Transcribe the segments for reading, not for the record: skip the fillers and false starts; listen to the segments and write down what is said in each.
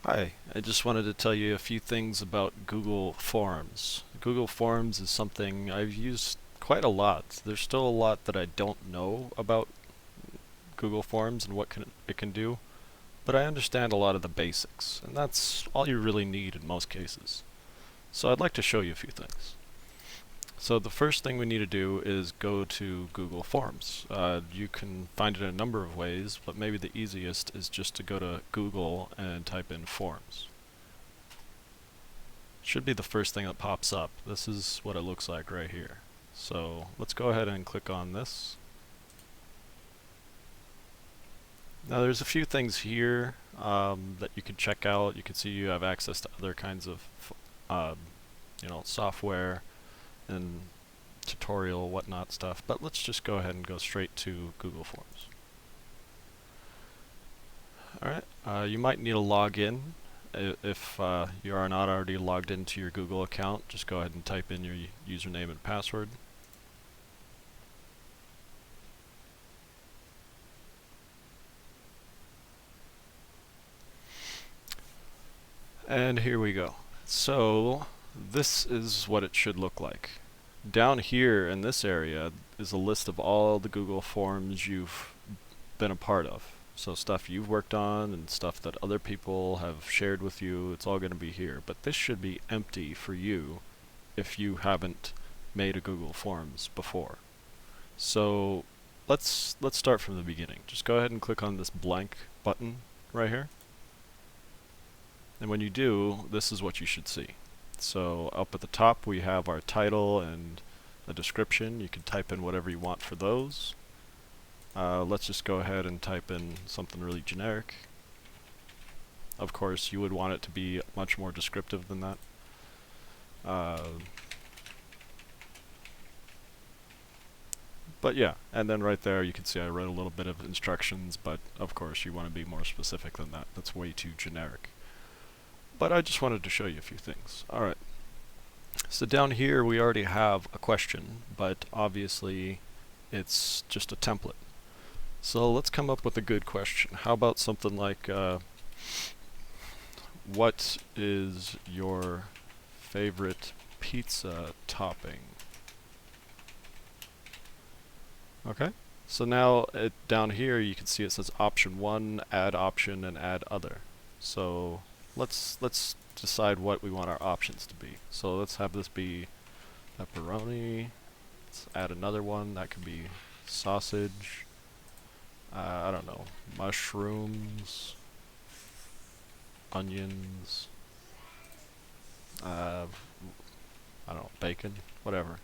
Hi, I just wanted to tell you a few things about Google Forms. Google Forms is something I've used quite a lot. There's still a lot that I don't know about Google Forms and it can do, but I understand a lot of the basics, and that's all you really need in most cases. So I'd like to show you a few things. So the first thing we need to do is go to Google Forms. You can find it in a number of ways, but maybe the easiest is just to go to Google and type in Forms. Should be the first thing that pops up. This is what it looks like right here. So let's go ahead and click on this. Now there's a few things here that you can check out. You can see you have access to other kinds of software and tutorial whatnot stuff, but let's just go ahead and go straight to Google Forms. Alright, you might need to log in. If you are not already logged into your Google account, just go ahead and type in your username and password. And here we go. So this is what it should look like. Down here in this area is a list of all the Google Forms you've been a part of. So stuff you've worked on and stuff that other people have shared with you, it's all going to be here. But this should be empty for you if you haven't made a Google Forms before. So let's start from the beginning. Just go ahead and click on this blank button right here. And when you do, this is what you should see. So up at the top we have our title and a description. You can type in whatever you want for those. Let's just go ahead and type in something really generic. Of course, you would want it to be much more descriptive than that. But yeah, and then right there you can see I wrote a little bit of instructions, but of course you want to be more specific than that. That's way too generic. But I just wanted to show you a few things. Alright, so down here we already have a question, but obviously it's just a template. So let's come up with a good question. How about something like, what is your favorite pizza topping? Okay, so now down here you can see it says option 1, add option, and add other. So let's decide what we want our options to be. So let's have this be pepperoni. Let's add another one. That could be sausage. I don't know, mushrooms, onions, I don't know, bacon, whatever.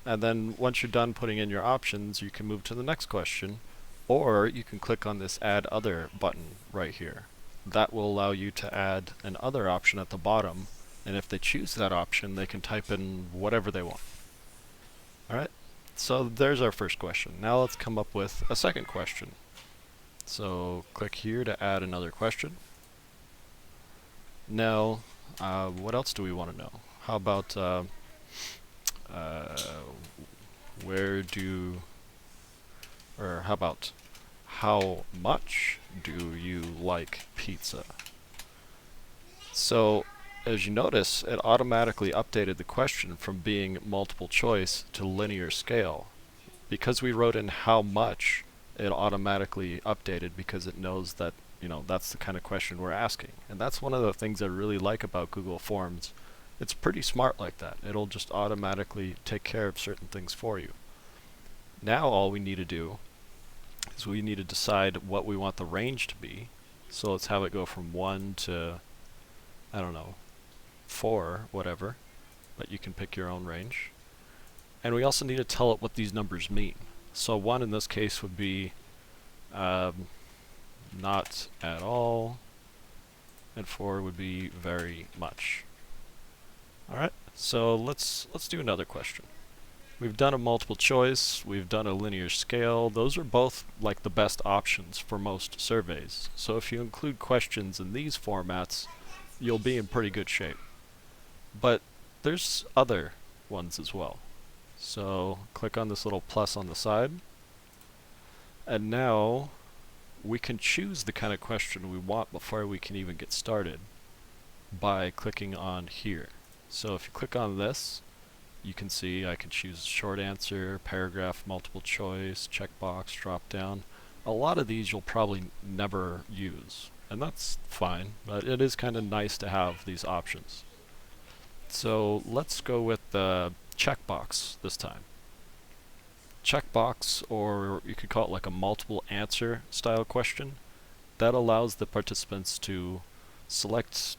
And then once you're done putting in your options, you can move to the next question, or you can click on this add other button right here. That will allow you to add an other option at the bottom, and if they choose that option, they can type in whatever they want. Alright, so there's our first question. Now let's come up with a second question. So click here to add another question. Now, what else do we want to know? How about how about how much do you like pizza? So as you notice, it automatically updated the question from being multiple choice to linear scale. Because we wrote in how much, it automatically updated because it knows that, that's the kind of question we're asking. And that's one of the things I really like about Google Forms. It's pretty smart like that. It'll just automatically take care of certain things for you. Now all we need to do is we need to decide what we want the range to be. So let's have it go from 1 to, I don't know, 4, whatever. But you can pick your own range. And we also need to tell it what these numbers mean. So 1 in this case would be not at all, and 4 would be very much. Alright, so let's do another question. We've done a multiple choice, we've done a linear scale. Those are both like the best options for most surveys. So if you include questions in these formats, you'll be in pretty good shape. But there's other ones as well. So click on this little plus on the side, and now we can choose the kind of question we want before we can even get started. by clicking on here. So if you click on this, you can see I can choose short answer, paragraph, multiple choice, checkbox, drop down. A lot of these you'll probably never use, and that's fine, but it is kind of nice to have these options. So let's go with the checkbox this time. Checkbox, or you could call it like a multiple answer style question, that allows the participants to select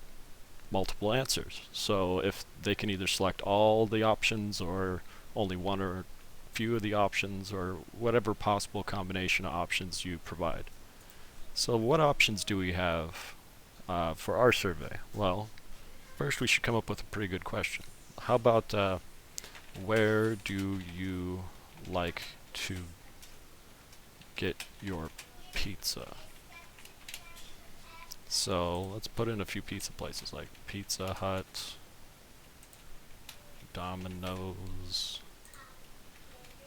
multiple answers. So if they can either select all the options or only one or few of the options, or whatever possible combination of options you provide. So what options do we have for our survey? Well, first we should come up with a pretty good question. How about where do you like to get your pizza? So let's put in a few pizza places like Pizza Hut, Domino's,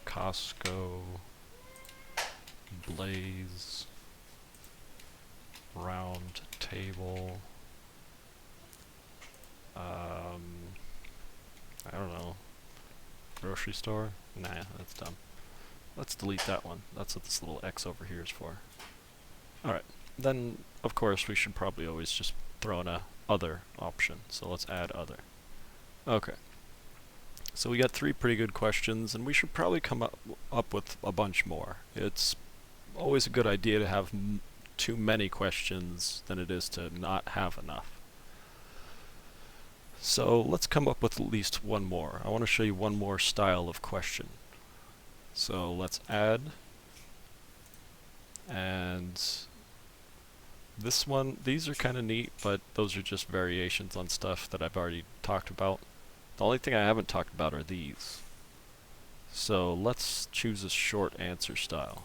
Costco, Blaze, Round Table, I don't know, grocery store? Nah, that's dumb. Let's delete that one. That's what this little X over here is for. Alright, then of course we should probably always just throw in a other option. So let's add other. Okay. So we got 3 pretty good questions, and we should probably come up with a bunch more. It's always a good idea to have too many questions than it is to not have enough. So let's come up with at least one more. I want to show you one more style of question. So let's add, and this one, these are kind of neat, but those are just variations on stuff that I've already talked about. The only thing I haven't talked about are these. So let's choose a short answer style.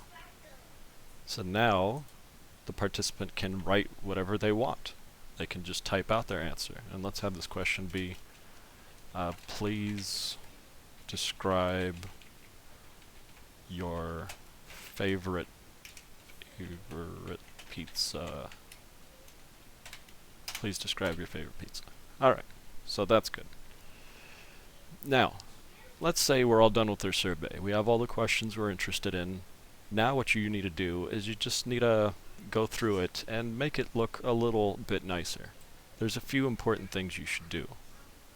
So now the participant can write whatever they want. They can just type out their answer. And let's have this question be, please describe your favorite pizza. Please describe your favorite pizza. Alright, so that's good. Now, let's say we're all done with our survey. We have all the questions we're interested in. Now what you need to do is you just need to go through it and make it look a little bit nicer. There's a few important things you should do.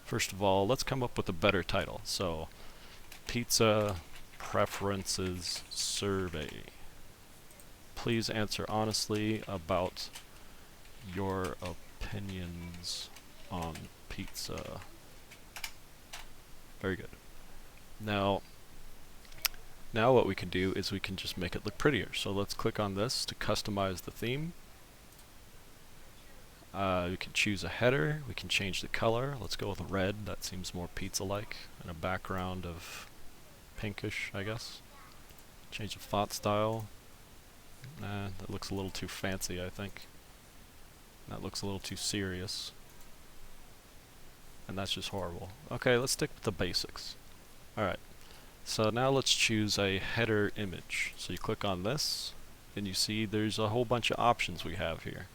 First of all, let's come up with a better title. So, Pizza Preferences Survey. Please answer honestly about your opinions on pizza. Very good. Now what we can do is we can just make it look prettier. So let's click on this to customize the theme. We can choose a header. We can change the color. Let's go with red. That seems more pizza-like. And a background of pinkish, I guess. Change the font style. Nah, that looks a little too fancy, I think. That looks a little too serious. And that's just horrible. Okay, let's stick with the basics. Alright, so now let's choose a header image. So you click on this, and you see there's a whole bunch of options we have here.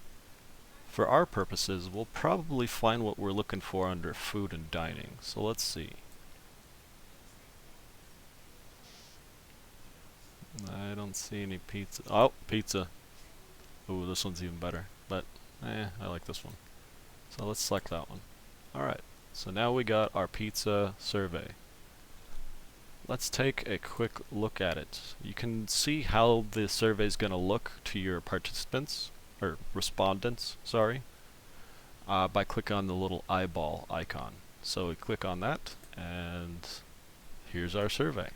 For our purposes, we'll probably find what we're looking for under food and dining. So let's see. I don't see any pizza. Oh, pizza. Ooh, this one's even better. But, I like this one. So let's select that one. Alright, so now we got our pizza survey. Let's take a quick look at it. You can see how the survey is going to look to your participants, or respondents, sorry, by clicking on the little eyeball icon. So we click on that, and here's our survey.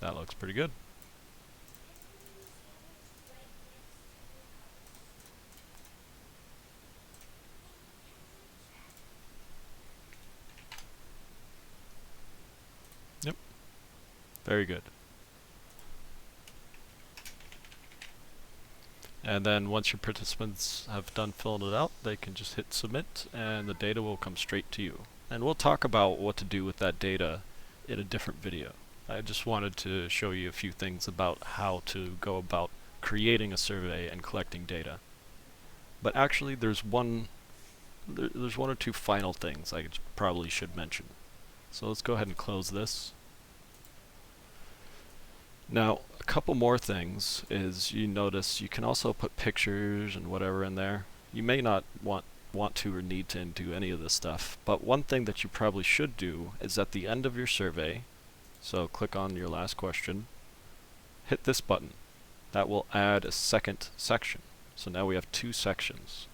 That looks pretty good. Yep. Very good. And then once your participants have done filling it out, they can just hit submit and the data will come straight to you. And we'll talk about what to do with that data in a different video. I just wanted to show you a few things about how to go about creating a survey and collecting data. But actually, there's there's one or two final things I probably should mention. So let's go ahead and close this. Now, a couple more things is you notice you can also put pictures and whatever in there. You may not want to or need to do any of this stuff, but one thing that you probably should do is at the end of your survey, so click on your last question, hit this button. That will add a second section. So now we have two sections.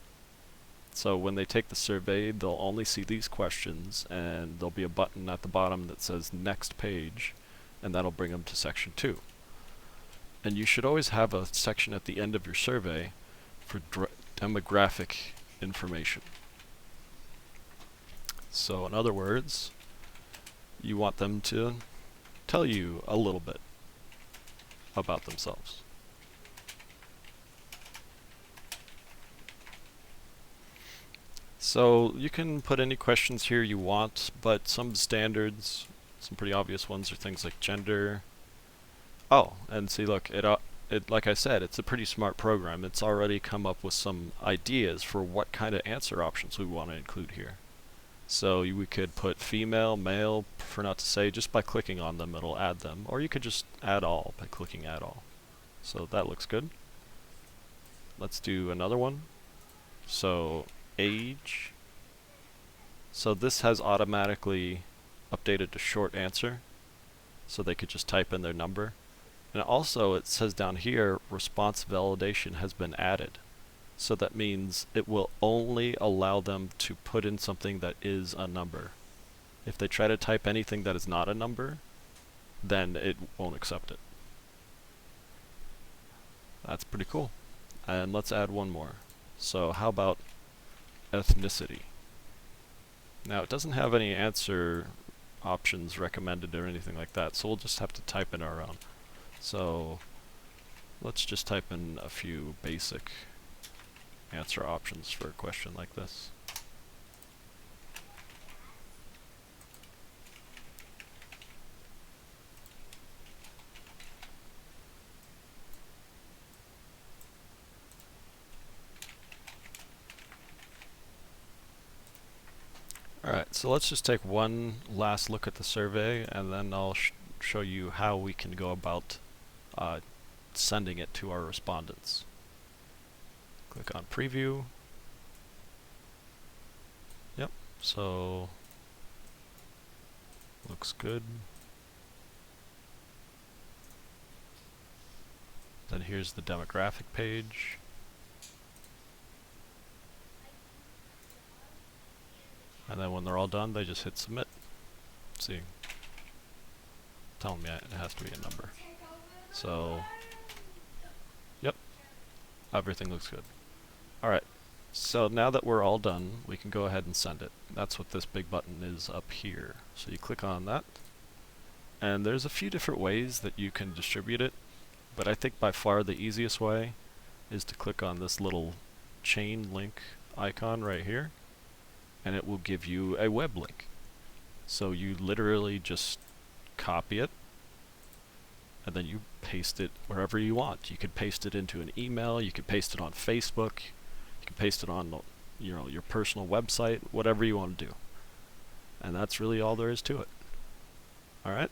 So when they take the survey, they'll only see these questions, and there'll be a button at the bottom that says next page, and that'll bring them to section 2. And you should always have a section at the end of your survey for demographic information. So in other words, you want them to tell you a little bit about themselves. So you can put any questions here you want, but some standards, some pretty obvious ones, are things like gender. Oh, and see, look, it like I said, it's a pretty smart program. It's already come up with some ideas for what kind of answer options we want to include here. So we could put female, male, prefer not to say. Just by clicking on them, it'll add them. Or you could just add all by clicking add all. So that looks good. Let's do another one. So age. So this has automatically updated to short answer, so they could just type in their number. And also it says down here, response validation has been added. So that means it will only allow them to put in something that is a number. If they try to type anything that is not a number, then it won't accept it. That's pretty cool. And let's add one more. So how about ethnicity? Now it doesn't have any answer options recommended or anything like that, so we'll just have to type in our own. So let's just type in a few basic answer options for a question like this. Alright, so let's just take one last look at the survey, and then I'll show you how we can go about sending it to our respondents. Click on preview. Yep, so looks good. Then here's the demographic page. And then when they're all done, they just hit submit. See, telling me it has to be a number. So, yep, everything looks good. Alright, so now that we're all done, we can go ahead and send it. That's what this big button is up here. So you click on that, and there's a few different ways that you can distribute it, but I think by far the easiest way is to click on this little chain link icon right here, and it will give you a web link. So you literally just copy it, and then you paste it wherever you want. You could paste it into an email, you could paste it on Facebook, you can paste it on your personal website, whatever you want to do. And that's really all there is to it. Alright?